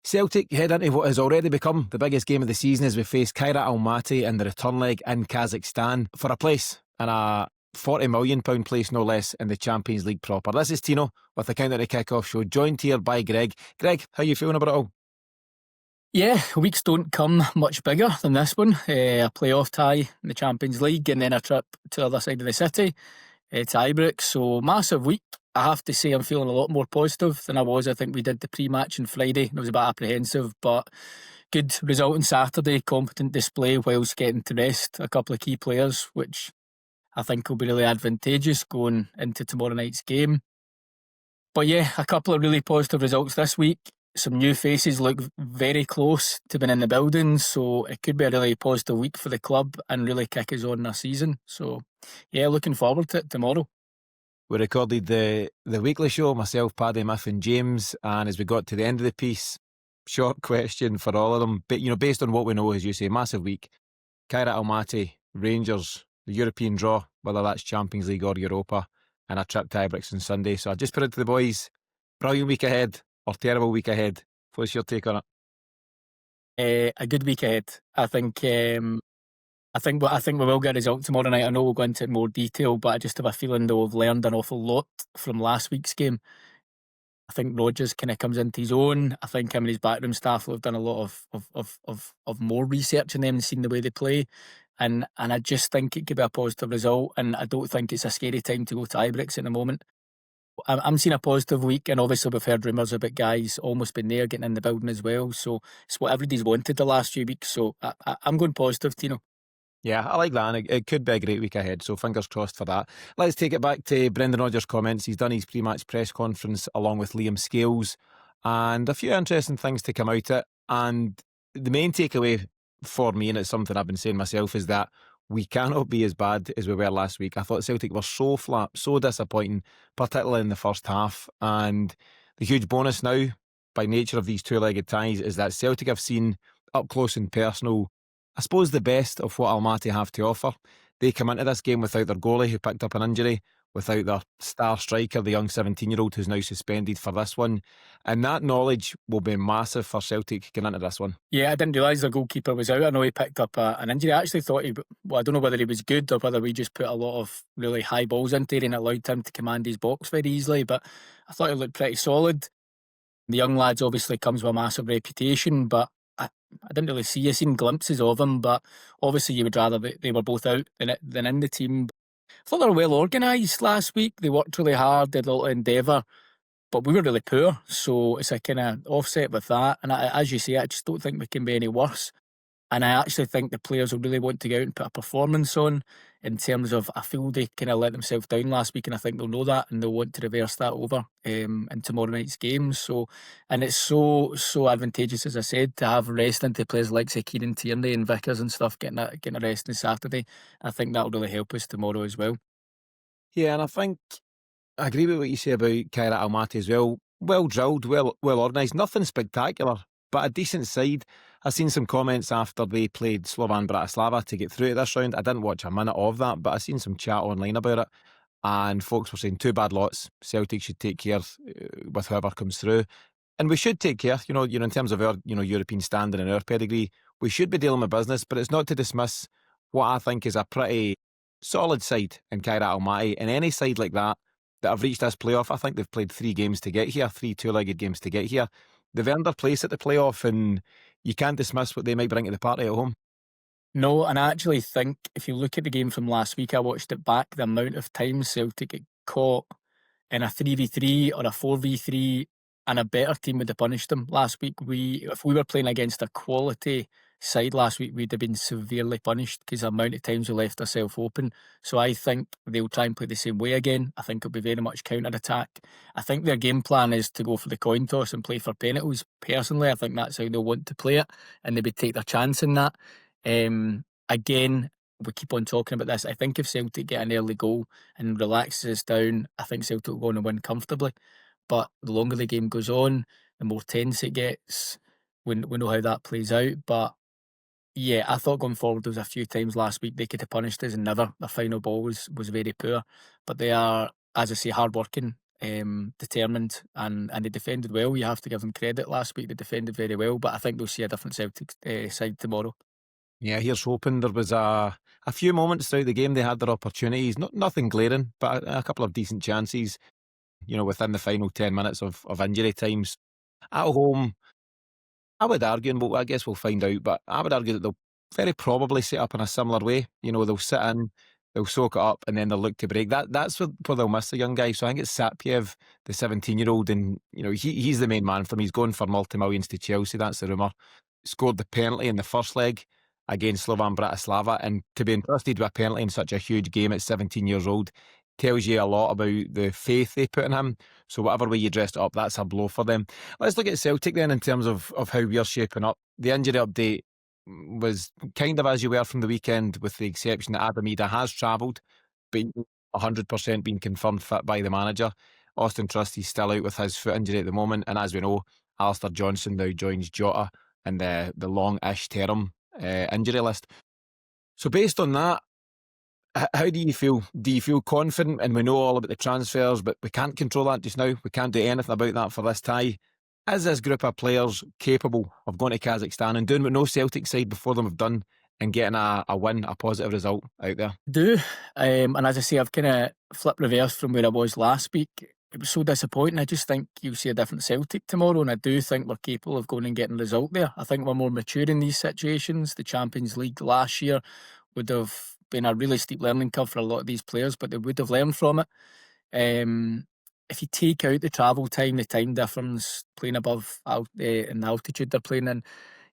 Celtic head into what has already become the biggest game of the season as we face Kairat Almaty in the return leg in Kazakhstan for a place in a £40 million place, no less, in the Champions League proper. This is Tino with the Countdown to Kick-Off show, joined here by Greg. Greg, how are you feeling about it all? Yeah, weeks don't come much bigger than this one. A playoff tie in the Champions League and then a trip to the other side of the city, Ibrox. So massive week. I have to say I'm feeling a lot more positive than I was. I think we did the pre-match on Friday. I was a bit apprehensive, but good result on Saturday. Competent display whilst getting to rest a couple of key players, which I think will be really advantageous going into tomorrow night's game. But yeah, a couple of really positive results this week. Some new faces look very close to being in the building, so it could be a really positive week for the club and really kick us on in our season. So yeah, looking forward to it tomorrow. We recorded the weekly show, myself, Paddy, Miff and James, and as we got to the end of the piece, short question for all of them, but based on what we know, as you say, massive week. Kairat Almaty, Rangers, the European draw, whether that's Champions League or Europa, and a trip to Ibrox on Sunday. So I just put it to the boys, brilliant week ahead or terrible week ahead. What's your take on it? A good week ahead. I think we will get a result tomorrow night. I know we'll go into it in more detail, but I just have a feeling though we've learned an awful lot from last week's game. I think Rodgers kind of comes into his own. I think him and his backroom staff have done a lot of more research in them and seen the way they play. And I just think it could be a positive result. And I don't think it's a scary time to go to Ibrox at the moment. I'm seeing a positive week, and obviously we've heard rumours about guys almost been there, getting in the building as well. So it's what everybody's wanted the last few weeks. So I'm going positive, Tino. Yeah, I like that, and it could be a great week ahead, so fingers crossed for that. Let's take it back to Brendan Rodgers' comments. He's done his pre-match press conference along with Liam Scales, and a few interesting things to come out of it. And the main takeaway for me, and it's something I've been saying myself, is that we cannot be as bad as we were last week. I thought Celtic were so flat, so disappointing, particularly in the first half. And the huge bonus now, by nature of these two-legged ties, is that Celtic have seen up close and personal, I suppose, the best of what Almaty have to offer. They come into this game without their goalie, who picked up an injury, without their star striker, the young 17-year-old who's now suspended for this one. And that knowledge will be massive for Celtic going into this one. Yeah, I didn't realise their goalkeeper was out. I know he picked up an injury. I actually thought I don't know whether he was good or whether we just put a lot of really high balls into it and allowed him to command his box very easily. But I thought he looked pretty solid. The young lads obviously comes with a massive reputation, but I didn't really see. I seen glimpses of him, but obviously you would rather they were both out than in the team. I thought they were well organised last week. They worked really hard, did a little endeavour, but we were really poor. So it's a kind of offset with that. And as you say, I just don't think we can be any worse. And I actually think the players will really want to go out and put a performance on in terms of, I feel they kind of let themselves down last week, and I think they'll know that and they'll want to reverse that over in tomorrow night's games. So, and it's so advantageous, as I said, to have rest into players like Kieran Tierney and Vickers and stuff getting a rest on Saturday. I think that'll really help us tomorrow as well. Yeah, and I think I agree with what you say about Kairat Almaty as well. Well drilled, well organised, nothing spectacular, but a decent side. I've seen some comments after they played Slovan Bratislava to get through to this round. I didn't watch a minute of that, but I've seen some chat online about it, and folks were saying two bad lots. Celtic should take care with whoever comes through, and we should take care. In terms of our European standing and our pedigree, we should be dealing with business. But it's not to dismiss what I think is a pretty solid side in Kairat Almaty, and any side like that have reached this playoff. I think they've played 3 games to get here, 3 two-legged games to get here. They've earned their place at the playoff, and you can't dismiss what they might bring to the party at home. No, and I actually think if you look at the game from last week, I watched it back, the amount of times Celtic get caught in a 3v3 or a 4v3 and a better team would have punished them. Last week, if we were playing against a quality side last week, we'd have been severely punished because the amount of times we left ourselves open. So I think they'll try and play the same way again. I think it'll be very much counter-attack. I think their game plan is to go for the coin toss and play for penalties. Personally, I think that's how they'll want to play it, and they would take their chance in that. Again, we keep on talking about this. I think if Celtic get an early goal and relaxes us down, I think Celtic will go on and win comfortably. But the longer the game goes on, the more tense it gets. We know how that plays out. But yeah, I thought going forward there was a few times last week they could have punished us and never. Their final ball was very poor. But they are, as I say, hard working determined, and they defended well. You have to give them credit. Last week they defended very well, but I think we'll see a different Celtic side tomorrow. Yeah, here's hoping. There was a few moments throughout the game they had their opportunities. Nothing glaring, but a couple of decent chances, within the final 10 minutes of injury times. At home, I would argue, and I guess we'll find out, but I would argue that they'll very probably set up in a similar way. They'll sit in, they'll soak it up, and then they'll look to break. That's where they'll miss the young guy. So I think it's Sapiev, the 17-year-old, and he's the main man for them. He's going for multi-millions to Chelsea. That's the rumour. Scored the penalty in the first leg against Slovan Bratislava, and to be entrusted with a penalty in such a huge game at 17 years old tells you a lot about the faith they put in him. So whatever way you dressed it up, that's a blow for them. Let's look at Celtic then in terms of how we're shaping up. The injury update was kind of as you were from the weekend, with the exception that Adam Ida has travelled, but 100% been confirmed fit by the manager. Austin Trusty's still out with his foot injury at the moment, and as we know, Alistair Johnson now joins Jota in the long-ish term injury list. So based on that, how do you feel? Do you feel confident? And we know all about the transfers, but we can't control that just now. We can't do anything about that for this tie. Is this group of players capable of going to Kazakhstan and doing what no Celtic side before them have done and getting a win, a positive result out there? Do. And as I say, I've kind of flipped reverse from where I was last week. It was so disappointing. I just think you'll see a different Celtic tomorrow, and I do think we're capable of going and getting a result there. I think we're more mature in these situations. The Champions League last year would have been a really steep learning curve for a lot of these players, but they would have learned from it. If you take out the travel time, the time difference, playing above in the altitude they're playing in,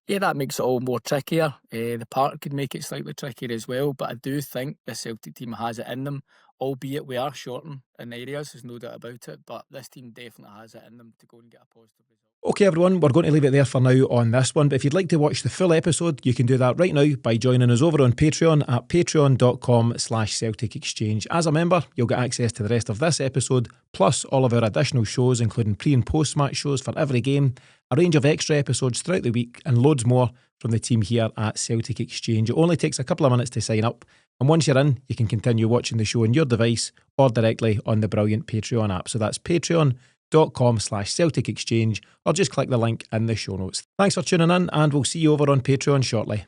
yeah, that makes it all more trickier. The park could make it slightly trickier as well, but I do think the Celtic team has it in them, albeit we are shortened in areas, there's no doubt about it, but this team definitely has it in them to go and get a positive result. Okay everyone, we're going to leave it there for now on this one, but if you'd like to watch the full episode, you can do that right now by joining us over on Patreon at patreon.com/Celtic Exchange. As a member, you'll get access to the rest of this episode, plus all of our additional shows, including pre- and post-match shows for every game, a range of extra episodes throughout the week, and loads more from the team here at Celtic Exchange. It only takes a couple of minutes to sign up, and once you're in, you can continue watching the show on your device or directly on the brilliant Patreon app. So that's patreon.com/Celtic Exchange, or just click the link in the show notes. Thanks for tuning in, and we'll see you over on Patreon shortly.